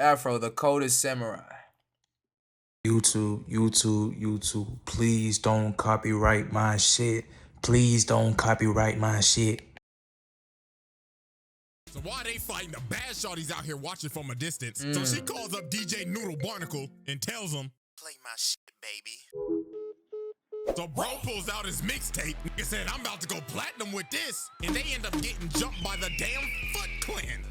Afro, the coldest samurai. YouTube, please don't copyright my shit. Please don't copyright my shit. So why they fighting, the bad shorties out here watching from a distance. So she calls up DJ Noodle Barnacle and tells him, "Play my shit, baby." So bro pulls out his mixtape and said, "I'm about to go platinum with this." And they end up getting jumped by the damn Foot Clan.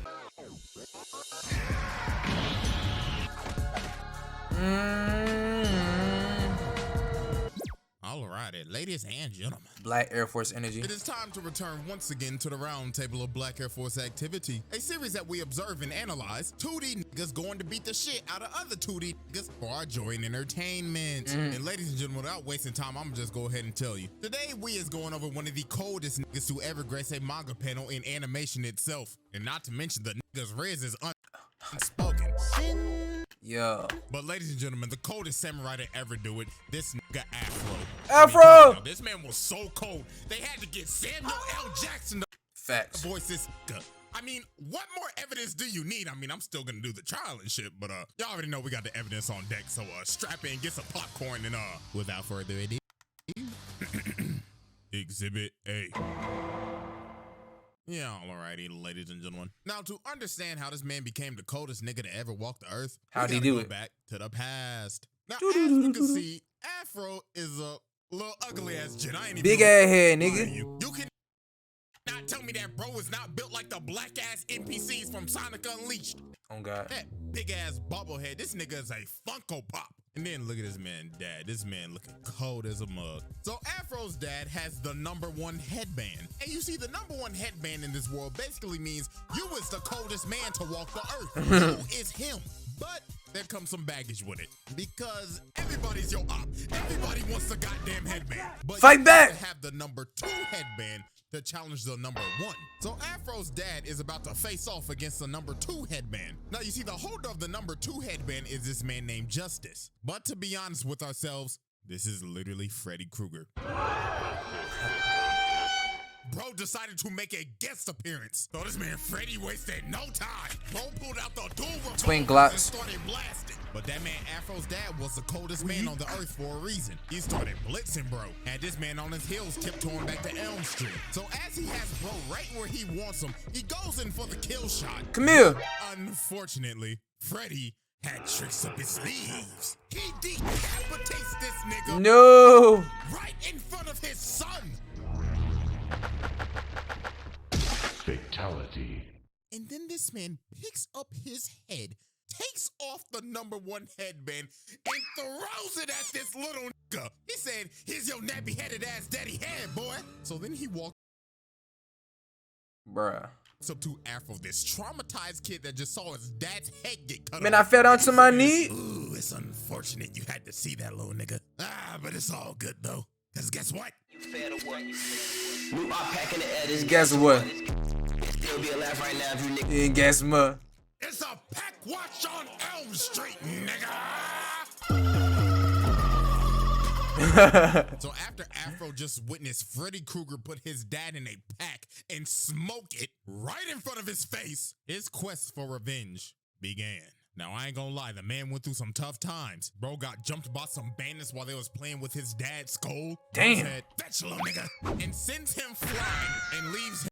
Alrighty, ladies and gentlemen. Black Air Force energy. It is time to return once again to the round table of Black Air Force activity. A series that we observe and analyze 2D niggas going to beat the shit out of other 2D niggas for our joy and entertainment. And ladies and gentlemen, without wasting time, I'm gonna just go ahead and tell you. Today we is going over one of the coldest niggas to ever grace a manga panel in animation itself. And not to mention the nigga's riz is unspoken. Yeah. But ladies and gentlemen, the coldest samurai to ever do it, this nigga Afro. Afro! This man was so cold, they had to get Samuel L. Jackson to Facts. voice this nigga. I mean, what more evidence do you need? I mean, I'm still gonna do the trial and shit, but y'all already know we got the evidence on deck, so strap in, get some popcorn, and without further ado, Exhibit A. Yeah, alrighty, ladies and gentlemen. Now, to understand how this man became the coldest nigga to ever walk the earth, how'd he do it? Back to the past. Now, as you can see, Afro is a little ugly ass jit. I ain't even Big ass head, nigga. You can not tell me that bro is not built like the black ass NPCs from Sonic Unleashed. Oh God. That big ass bobblehead, this nigga is a Funko Pop. And then look at this man, dad. This man looking cold as a mug. So Afro's dad has the #1 headband. And you see, the #1 headband in this world basically means you is the coldest man to walk the earth. You is him. But there comes some baggage with it. Because everybody's your op. Everybody wants the goddamn headband. But fight you back! Have the #2 headband to challenge the #1. So Afro's dad is about to face off against the #2 headband. Now you see, the holder of the #2 headband is this man named Justice. But to be honest with ourselves, this is literally Freddy Krueger. Bro decided to make a guest appearance. So this man Freddy wasted no time. Bro pulled out the dual Twin revolver and Glocks. started blasting. But that man Afro's dad was the coldest man on the earth for a reason. He started blitzing bro. Had this man on his heels tiptoeing back to Elm Street. So as he has bro right where he wants him, he goes in for the kill shot. Come here. Unfortunately, Freddy had tricks up his sleeves. He decapitates this nigga No. right in front of his son. Fatality. And then this man picks up his head, takes off the #1 headband, and throws it at this little nigga. He said, "Here's your nappy-headed ass daddy head, boy." So then he walks Bruh. up to Afro, this traumatized kid that just saw his dad's head get cut Man, off. I fell down to my knee. Ooh, it's unfortunate you had to see that little nigga. But it's all good though. Cause guess what? Guess what? Still be alive right now if you niggas. And guess what? It's a pack watch on Elm Street, nigga! So after Afro just witnessed Freddy Krueger put his dad in a pack and smoke it right in front of his face, his quest for revenge began. Now, I ain't gonna lie, the man went through some tough times. Bro got jumped by some bandits while they was playing with his dad's skull. Damn. Said, "Fetch little nigga," and sends him flying and leaves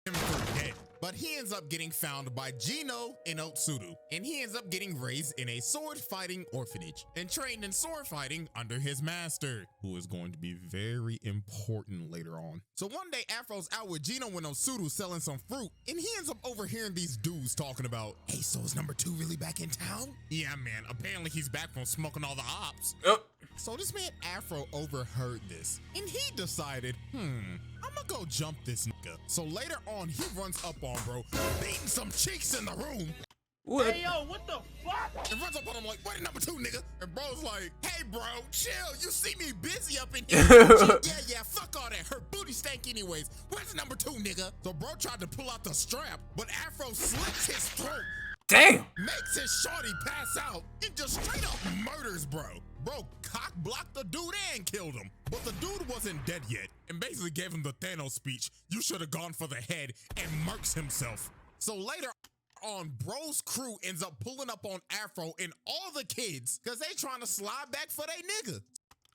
him for dead. But he ends up getting found by Gino in Otsuru, and he ends up getting raised in a sword fighting orphanage and trained in sword fighting under his master, who is going to be very important later on. So one day Afro's out with Gino in Otsuru selling some fruit, and he ends up overhearing these dudes talking about, "Hey, so is #2 really back in town?" Yeah, man, apparently he's back from smoking all the ops. Oh. So this man Afro overheard this, and he decided, I'ma go jump this nigga. So later on, he runs up on bro, beating some cheeks in the room. What? Hey, yo, what the fuck? And runs up on him like, "What, #2, nigga?" And bro's like, "Hey, bro, chill. You see me busy up in here." Yeah, fuck all that. Her booty stank anyways. Where's #2, nigga? So bro tried to pull out the strap, but Afro slits his throat. Damn. Makes his shorty pass out and just straight up murders bro. Bro cock blocked the dude and killed him. But the dude wasn't dead yet and basically gave him the Thanos speech, "You should have gone for the head," and murks himself. So later on, bro's crew ends up pulling up on Afro and all the kids because they trying to slide back for they nigga.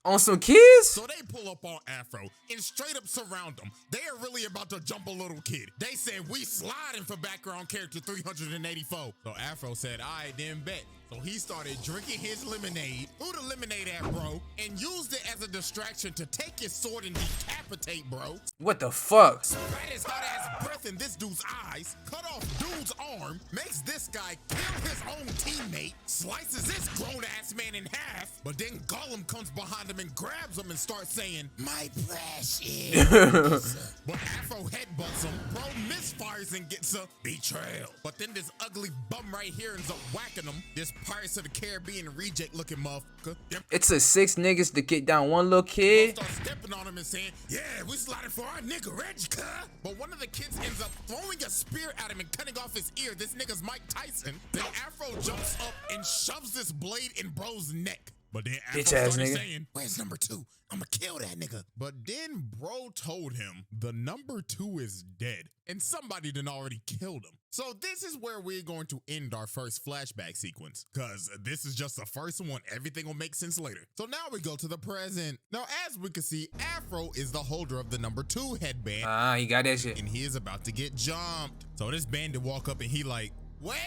On some kids? So they pull up on Afro and straight up surround him. They are really about to jump a little kid. They said, we sliding for background character 384. So Afro said, all right, then bet. So he started drinking his lemonade, threw the lemonade at bro, and used it as a distraction to take his sword and decapitate bro. What the fuck? Spat his hot ass breath in this dude's eyes, cut off dude's arm, makes this guy kill his own teammate, slices this grown ass man in half, but then Gollum comes behind him and grabs him and starts saying, my precious. But Afro headbutts him, bro misfires and gets a betrayal. But then this ugly bum right here ends up whacking him. This Pirates of the Caribbean reject looking motherfucker. It took 6 niggas to get down one little kid. Start stepping on him and saying, yeah, we sliding for our nigga, Reg, cuh. But one of the kids ends up throwing a spear at him and cutting off his ear. This nigga's Mike Tyson. Then Afro jumps up and shoves this blade in bro's neck. But then Afro started saying, where's number 2? I'ma kill that nigga. But then bro told him the number 2 is dead and somebody done already killed him. So this is where we're going to end our first flashback sequence, because this is just the first one. Everything will make sense later. So now we go to the present. Now, as we can see, Afro is the holder of the number 2 headband. He got that shit. And he is about to get jumped. So this bandit walk up and he like, well,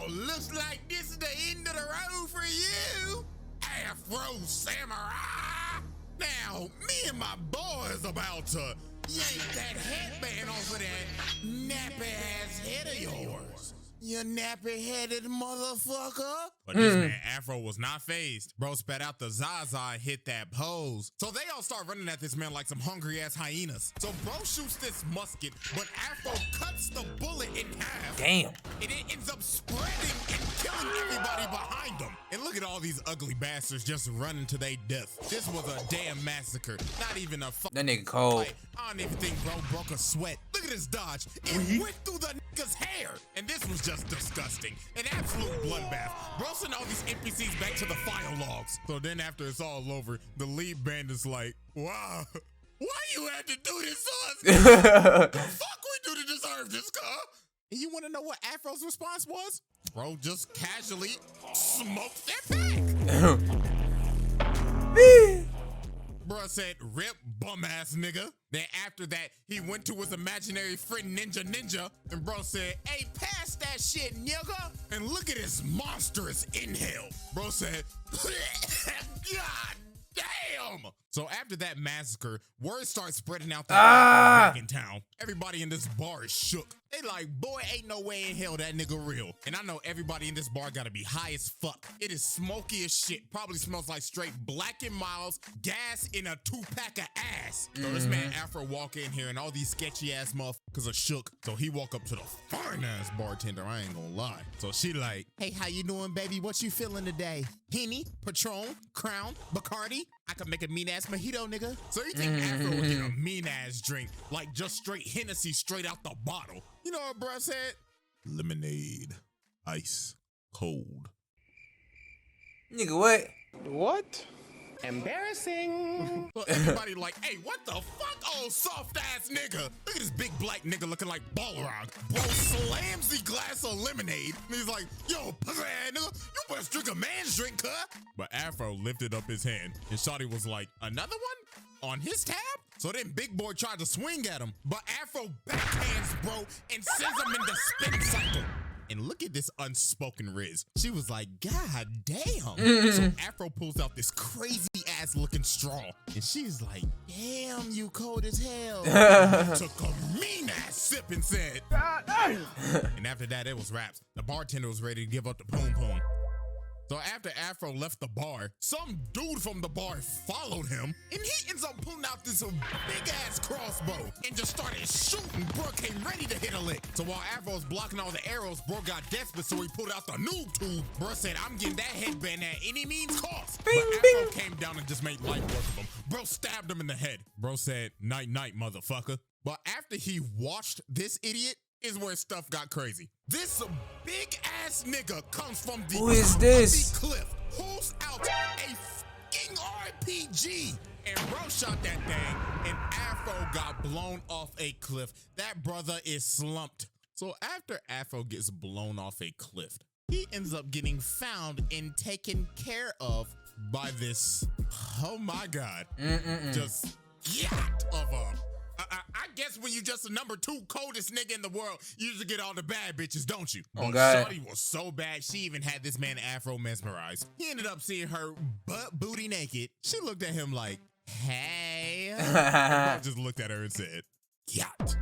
looks like this is the end of the road for you, Afro Samurai. Now, me and my boys about to yank that headband off of that nappy-ass head of yours. You nappy-headed motherfucker. But this man Afro was not phased. Bro spat out the Zaza and hit that pose. So they all start running at this man like some hungry-ass hyenas. So bro shoots this musket, but Afro cuts the bullet in half. Damn. And it ends up spreading and killing everybody behind him. And look at all these ugly bastards just running to their death. This was a damn massacre. Not even a That nigga cold. fight. I don't even think bro broke a sweat. Look at this dodge. It went through the nigga's hair. And this was just disgusting. An absolute bloodbath. Bro sent all these NPCs back to the file logs. So then after it's all over, the lead band is like, wow, why you had to do this to us? The fuck we do to deserve this, car? And you want to know what Afro's response was? Bro just casually smoked their back. Bro said, rip bum ass nigga. Then after that, he went to his imaginary friend Ninja, and bro said, hey, pass that shit, nigga. And look at his monstrous inhale. Bro said, God damn. So after that massacre, word starts spreading out that back in town. Everybody in this bar is shook. They like, boy, ain't no way in hell that nigga real. And I know everybody in this bar gotta be high as fuck. It is smoky as shit. Probably smells like straight Black and Miles gas in a 2-pack of ass. So this man Afro walk in here and all these sketchy ass motherfuckers are shook. So he walk up to the fine ass bartender, I ain't gonna lie. So she like, hey, how you doing, baby? What you feeling today? Henny, Patron, Crown, Bacardi? I could make a mean ass mojito, nigga. So you think Afro would get a mean ass drink, like just straight Hennessy straight out the bottle? You know what bruh said? Lemonade, ice, cold. Nigga, what? What? Embarrassing. So everybody like, hey, what the fuck, old soft ass nigga? Look at this big black nigga looking like Balrog. Bro slams the glass of lemonade and he's like, yo, pussy ass nigga, you must drink a man's drink, huh? But Afro lifted up his hand and Shawty was like, another one? On his tab? So then Big Boy tried to swing at him, but Afro backhands bro and sends him in the spin cycle. And look at this unspoken Riz. She was like, God damn. So Afro pulls out this crazy ass looking straw. And she's like, damn, you cold as hell. Took a mean ass sip and said, and after that, it was raps. The bartender was ready to give up the poom poom. So after Afro left the bar, some dude from the bar followed him, and he ends up pulling out this big-ass crossbow and just started shooting. Bro came ready to hit a lick. So while Afro was blocking all the arrows, bro got desperate, so he pulled out the noob tube. Bro said, I'm getting that headband at any means cost. But Afro came down and just made light work of him. Bro stabbed him in the head. Bro said, night-night, motherfucker. But after he watched this idiot, is where stuff got crazy. This big ass nigga comes from the Who is this? Of the cliff, pulls out a fucking RPG, and bro shot that thing, and Afro got blown off a cliff. That brother is slumped. So after Afro gets blown off a cliff, he ends up getting found and taken care of by this, oh my God, just yacht of a, I guess when you just the number 2 coldest nigga in the world, you usually get all the bad bitches, don't you? Oh, but God. Shorty was so bad, she even had this man Afro mesmerized. He ended up seeing her butt booty naked. She looked at him like, hey. And just looked at her and said, yacht.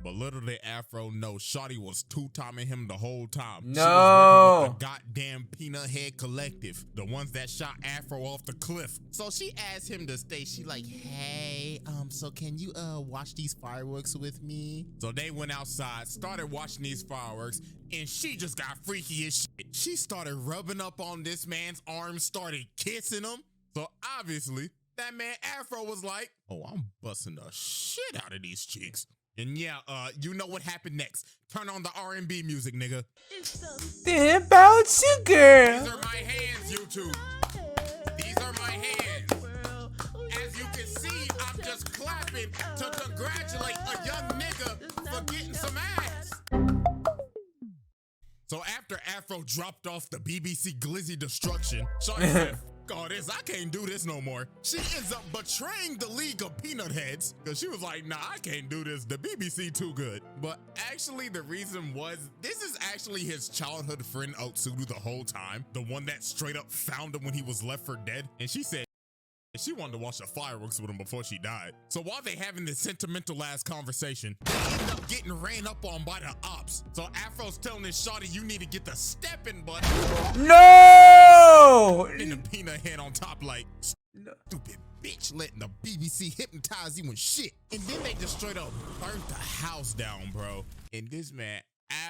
But little did Afro know, Shorty was two-timing him the whole time. No. She was working with the goddamn Peanut Head Collective, the ones that shot Afro off the cliff. So she asked him to stay. She like, hey, so can you watch these fireworks with me? So they went outside, started watching these fireworks, and she just got freaky as shit. She started rubbing up on this man's arms, started kissing him. So obviously, that man Afro was like, oh, I'm busting the shit out of these cheeks. And yeah, you know what happened next. Turn on the R&B music, nigga. Think about you, girl. These are my hands, YouTube. These are my hands. As you can see, I'm just clapping to congratulate a young nigga for getting some ass. So after Afro dropped off the BBC Glizzy Destruction, Shorty said, all this, I can't do this no more. She ends up betraying the League of Peanut Heads because she was like, nah, I can't do this. The BBC too good. But actually the reason was, this is actually his childhood friend Otsudu the whole time. The one that straight up found him when he was left for dead. And she said she wanted to watch the fireworks with him before she died. So while they having this sentimental ass conversation, they end up getting ran up on by the ops. So Afro's telling this shawty, you need to get the stepping button. No! And the Peanut Head on top like, stupid bitch, letting the BBC hypnotize you and shit. And then they just straight up burnt the house down, bro. And this man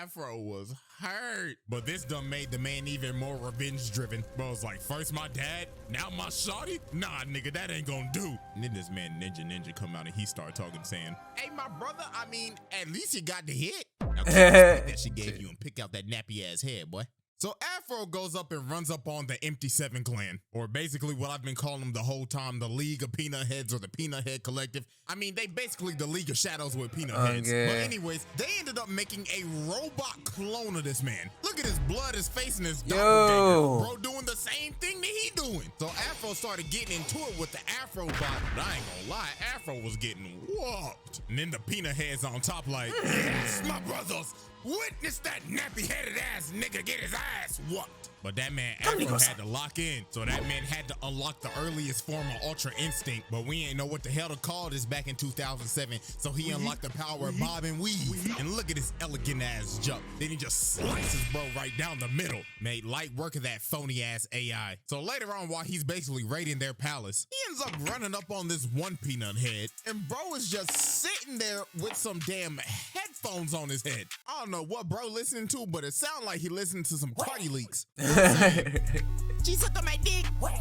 Afro was hurt. But this done made the man even more revenge driven. Bro, was like, first my dad, now my shawty? Nah, nigga, that ain't gonna do. And then this man Ninja come out and he started talking, saying, hey, my brother, I mean, at least you got the hit. Now, that she gave you and pick out that nappy ass head, boy. So Afro goes up and runs up on the Empty Seven clan, or basically what I've been calling them the whole time, the League of Peanut Heads or the Peanut Head Collective. I mean, they basically the League of Shadows with peanut heads. But anyways, they ended up making a robot clone of this man. Look at his blood, his face, and his doppelganger. Bro doing the same thing that he doing. So Afro started getting into it with the Afro bot, but I ain't gonna lie, Afro was getting whooped. And then the Peanut Heads on top like, yes, my brothers, witness that nappy-headed ass nigga get his ass whooped. But that man Afro had to lock in, so that man had to unlock the earliest form of Ultra Instinct, but we ain't know what the hell to call this back in 2007, so he unlocked the power of Bob and Weave. And look at his elegant ass jump. Then he just slices bro right down the middle. Made light work of that phony ass AI. So later on, while he's basically raiding their palace, he ends up running up on this one peanut head, and bro is just sitting there with some damn headphones on his head. I don't know what bro listening to, but it sounded like he listened to some Cardi leaks. She suck on my dick. What?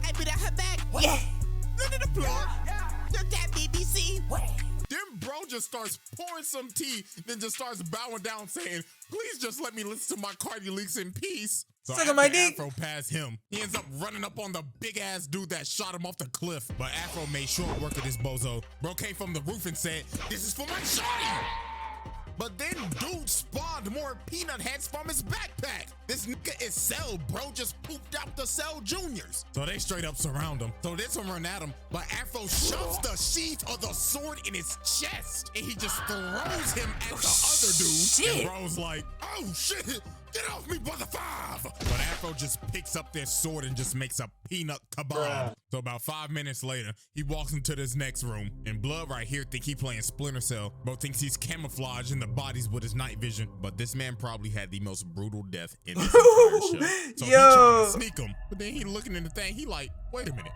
I put out her back. What? Yeah. Look at the floor. Look at BBC. What? Then bro just starts pouring some tea, then just starts bowing down saying, please just let me listen to my Cardi leaks in peace. So Suck on my dick. Afro passed him, he ends up running up on the big ass dude that shot him off the cliff. But Afro made short work of this bozo. Bro came from the roof and said, this is for my shawty. But then dude spawned more peanut heads from his backpack. This nigga is Cell, bro, just pooped out the Cell Juniors. So they straight up surround him. So this one run at him, but Afro shoves the sheath of the sword in his chest, and he just throws him at the other dude. And bro's like, oh shit, get off me, brother five. But Afro just picks up their sword and just makes a peanut kebab. So about 5 minutes later, he walks into this next room, and Blood right here think he playing Splinter Cell. Bro thinks he's camouflaged in the bodies with his night vision, but this man probably had the most brutal death in this entire show. So he trying to sneak him, but then he looking in the thing, he like, wait a minute,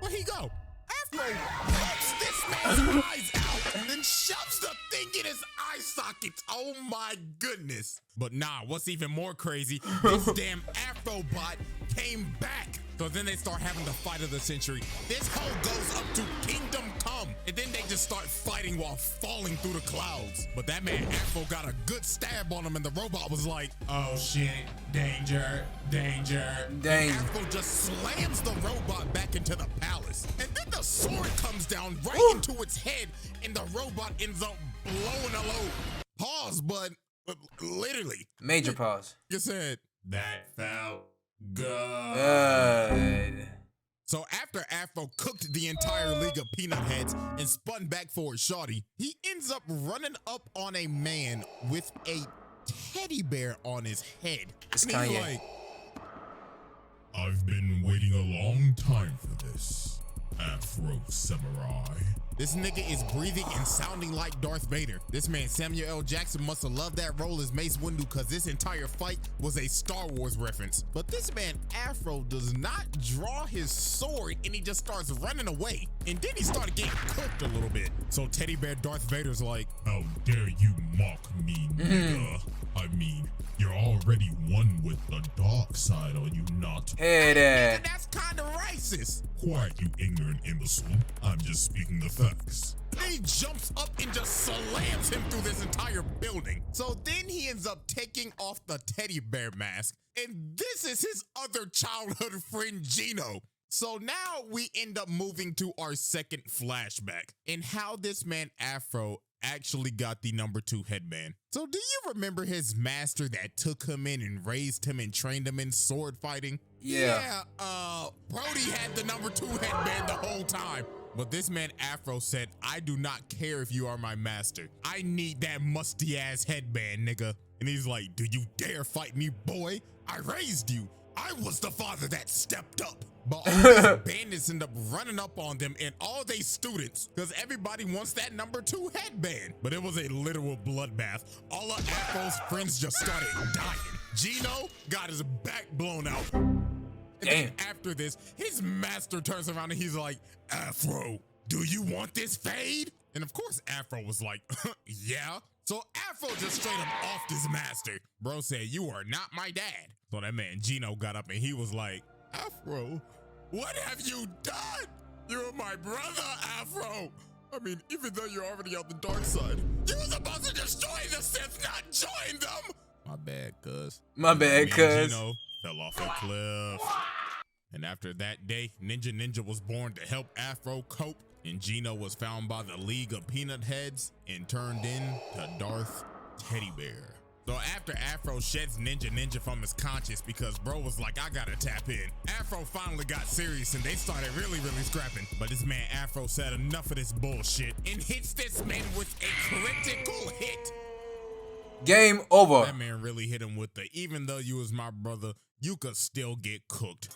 where'd he go? Afro rips this man's eyes out and then shoves the thing in his eye sockets. Oh my goodness. But nah, what's even more crazy, this damn Afro bot came back. So then they start having the fight of the century. This hoe goes up to Kingdom Come, and then they just start fighting while falling through the clouds. But that man Afro got a good stab on him, and the robot was like, oh shit, danger, danger. Dang. Afro just slams the robot back into the palace. And then the sword comes down right into its head, and the robot ends up blowing a load. Pause, but literally. Major pause. You said, that felt good. Good. So after Afro cooked the entire league of peanut heads and spun back for his shawty, he ends up running up on a man with a teddy bear on his head. It's and he's Kanye. like, I've been waiting a long time for this, Afro Samurai. This nigga is breathing and sounding like Darth Vader. This man Samuel L. Jackson must have loved that role as Mace Windu because this entire fight was a Star Wars reference. But this man Afro does not draw his sword and he just starts running away. And then he started getting cooked a little bit. So Teddy Bear Darth Vader's like, how dare you mock me, nigga? I mean, you're already one with the dark side, are you not? Hey there. That's kind of racist. Quiet, you ignorant imbecile. I'm just speaking the facts. Then he jumps up and just slams him through this entire building. So then he ends up taking off the teddy bear mask. And this is his other childhood friend, Gino. So now we end up moving to our second flashback and how this man Afro actually got the #2 headband. So do you remember his master that took him in and raised him and trained him in sword fighting? Yeah. Brody had the #2 headband the whole time. But this man Afro said, I do not care if you are my master. I need that musty ass headband, nigga. And he's like, do you dare fight me, boy? I raised you. I was the father that stepped up. But all these bandits end up running up on them and all they students, because everybody wants that #2 headband. But it was a literal bloodbath. All of Afro's friends just started dying. Gino got his back blown out. And then after this, his master turns around and he's like, Afro, do you want this fade? And of course, Afro was like, yeah. So Afro just straight up offed his master. Bro said, you are not my dad. So that man Gino got up and he was like, Afro, what have you done? You're my brother, Afro. I mean, even though you're already on the dark side, you were supposed to destroy the Sith, not join them. My bad, cuz. My bad, cuz. Gino fell off a cliff. And after that day, Ninja was born to help Afro cope. And Gino was found by the League of Peanut Heads and turned into Darth Teddy Bear. So after Afro sheds Ninja from his conscience because bro was like, I gotta tap in. Afro finally got serious and they started really scrapping. But this man Afro said enough of this bullshit and hits this man with a critical hit. Game over. That man really hit him with the, even though you was my brother, you could still get cooked.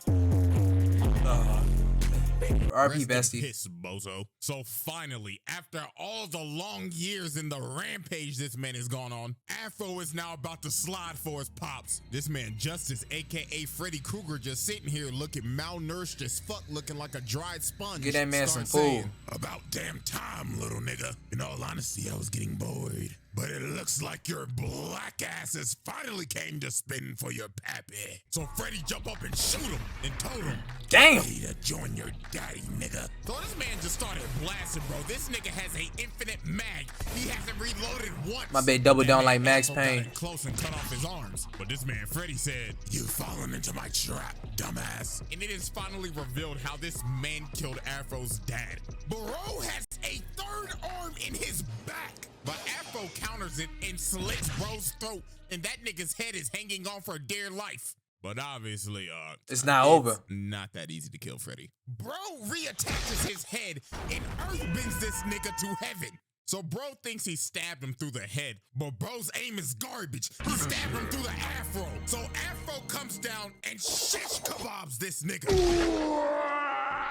RP bestie. Piss, bozo. So finally, after all the long years in the rampage this man has gone on, Afro is now about to slide for his pops. This man Justice, aka Freddy Krueger, just sitting here looking malnourished as fuck, looking like a dried sponge. Get that man Start some food. saying, about damn time, little nigga. In all honesty, I was getting bored. But it looks like your black asses finally came to spin for your pappy. So Freddy jump up and shoot him and told him, Damn. ready to join your daddy, nigga. So this man just started blasting, bro. This nigga has a infinite mag. He hasn't reloaded once. My bad, double down like Max Afro got Payne. in close and cut off his arms. But this man Freddy said, you've fallen into my trap, dumbass. And it is finally revealed how this man killed Afro's dad. Bro has a third arm in his back. But Afro counters it and slits bro's throat, and that nigga's head is hanging on for dear life. But obviously, It's not over. Not that easy to kill Freddy. Bro reattaches his head and earth bends this nigga to heaven. So bro thinks he stabbed him through the head, but bro's aim is garbage. He stabbed him through the afro. So Afro comes down and shish kebabs this nigga.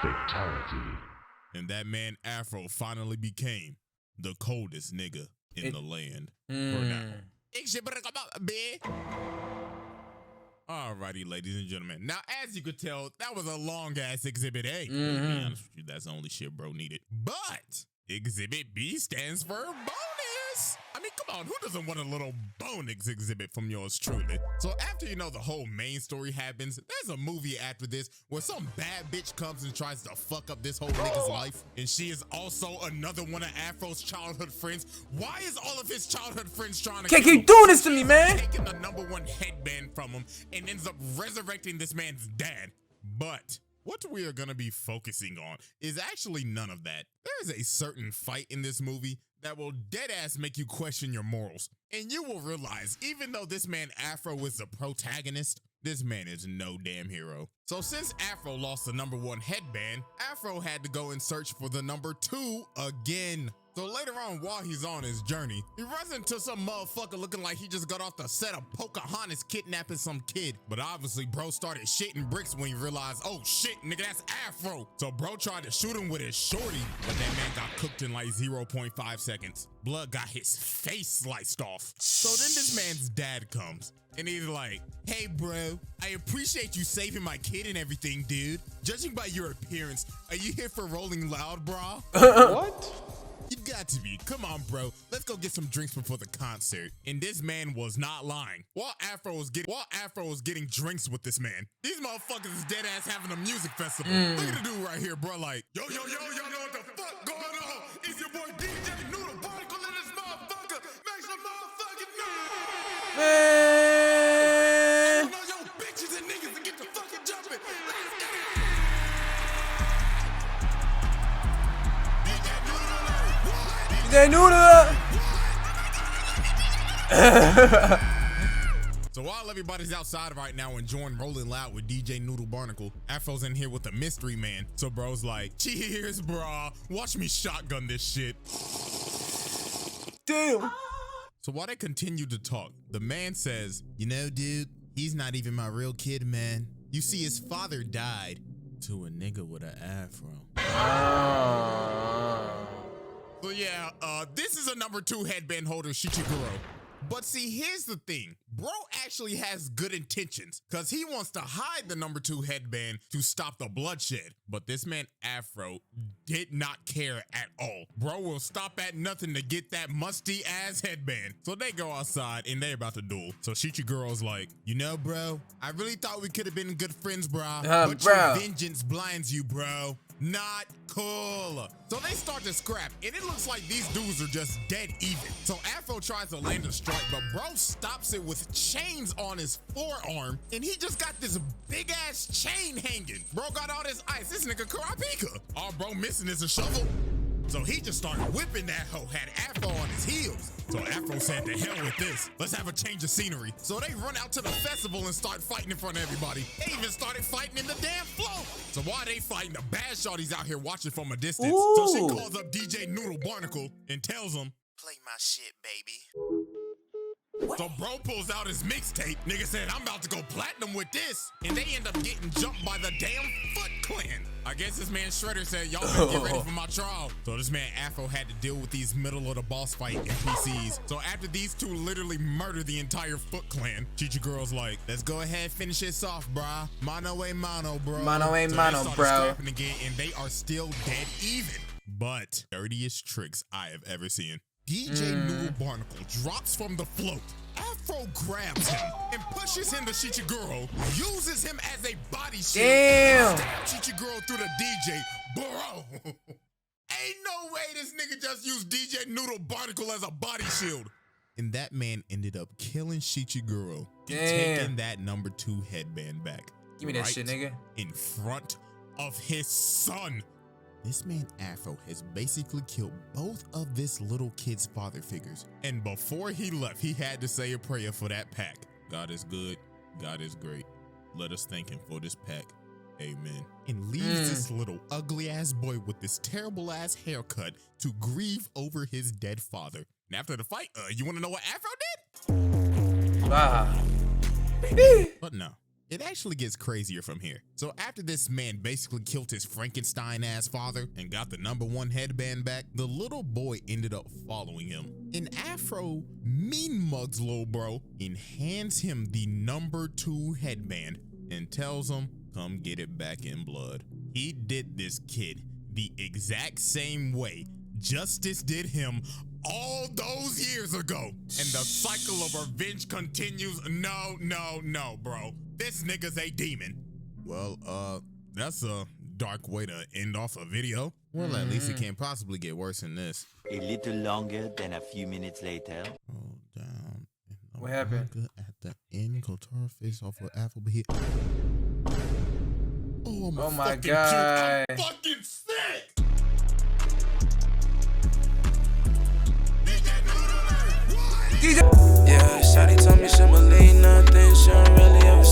Fatality. And that man Afro finally became the coldest nigga in the land for now. Alrighty, ladies and gentlemen. Now, as you could tell, that was a long-ass Exhibit A. To be honest with you, that's the only shit bro needed. But Exhibit B stands for bonus. I mean, come on, who doesn't want a little bonus exhibit from yours truly? So after you know the whole main story happens, there's a movie after this where some bad bitch comes and tries to fuck up this whole nigga's life. And she is also another one of Afro's childhood friends. Why is all of his childhood friends trying to Can't kill keep him? doing this to me, man. Taking the #1 headband from him and ends up resurrecting this man's dad. But What we are going to be focusing on is actually none of that. There is a certain fight in this movie that will deadass make you question your morals. And you will realize, even though this man Afro is the protagonist, this man is no damn hero. So since Afro lost the #1 headband, Afro had to go and search for the #2 again. So later on, while he's on his journey, he runs into some motherfucker looking like he just got off the set of Pocahontas kidnapping some kid. But obviously, bro started shitting bricks when he realized, oh shit, nigga, that's Afro. So bro tried to shoot him with his shorty, but that man got cooked in like 0.5 seconds. Blood got his face sliced off. So then this man's dad comes. And he's like, hey bro, I appreciate you saving my kid and everything, dude. Judging by your appearance, are you here for Rolling Loud, bro? What? You got to be. Come on, bro. Let's go get some drinks before the concert. And this man was not lying. While Afro was getting drinks with this man, these motherfuckers is dead ass having a music festival. Look at the dude right here, bro. Like, yo, y'all know what the fuck going on? It's your boy DJ Noodle Particle in this motherfucker. Make some motherfucking noise. Man. I know yo bitches and niggas to get the fucking jumping. Let's get it. DJ Noodle. So while everybody's outside right now enjoying Rolling Loud with DJ Noodle Barnacle, Afro's in here with the mystery man. So bro's like, cheers, brah. Watch me shotgun this shit. Damn. So while they continue to talk, the man says, you know, dude, he's not even my real kid, man. You see, his father died to a nigga with an afro. So yeah, this is a #2 headband holder, Shichiguro. But see, here's the thing. Bro actually has good intentions because he wants to hide the #2 headband to stop the bloodshed. But this man Afro did not care at all. Bro will stop at nothing to get that musty ass headband. So they go outside and they about to duel. So Shichiguro's like, you know, bro, I really thought we could have been good friends, bro. But bro. your vengeance blinds you, bro. Not cool. So they start to scrap, and it looks like these dudes are just dead even. So Afro tries to land a strike, but bro stops it with chains on his forearm, and he just got this big ass chain hanging. Bro got all this ice. This nigga Karapika. All bro missing is a shovel. So he just started whipping that hoe, had Afro on his heels. So Afro said, to hell with this. Let's have a change of scenery. So they run out to the festival and start fighting in front of everybody. They even started fighting in the damn float. So while they fighting, the bad shorty's out here watching from a distance. So she calls up DJ Noodle Barnacle and tells him, Play my shit, baby. so bro pulls out his mixtape. Nigga said, I'm about to go platinum with this. And they end up getting jumped by the damn Foot Clan. I guess this man Shredder said, y'all better get ready for my trial. So this man Afro had to deal with these middle of the boss fight NPCs. So after these two literally murder the entire Foot Clan, Chichiguro's like, let's go ahead, finish this off, brah. Mano a mano, bro. Mano a mano, they bro. scrapping again, and they are still dead even. But dirtiest tricks I have ever seen. DJ Noodle Barnacle drops from the float. Afro grabs him and pushes him to Shichiguro, uses him as a body shield. Damn. Stabs Shichiguro through the DJ. Bro, ain't no way this nigga just used DJ Noodle Barnacle as a body shield. And that man ended up killing Shichiguro and taking that #2 headband back. Give me that shit, nigga. In front of his son. This man Afro has basically killed both of this little kid's father figures. And before he left, he had to say a prayer for that pack. God is good. God is great. Let us thank him for this pack. Amen. And leaves this little ugly ass boy with this terrible ass haircut to grieve over his dead father. And after the fight, you want to know what Afro did? But no. It actually gets crazier from here. So after this man basically killed his Frankenstein-ass father and got the #1 headband back, the little boy ended up following him. And Afro mean mugs little bro and hands him the #2 headband and tells him, come get it back in blood. He did this kid the exact same way Justice did him all those years ago. And the cycle of revenge continues. No, bro. This nigga's a demon. Well, that's a dark way to end off a video. Well, at least it can't possibly get worse than this. A little longer than a few minutes later. Hold down. What happened? At the end, Kotaro face off with Afro, but he... Oh, I'm Oh my fucking God. puke. I'm fucking sick. Yeah, Shawty told me she believe nothing, she don't really ever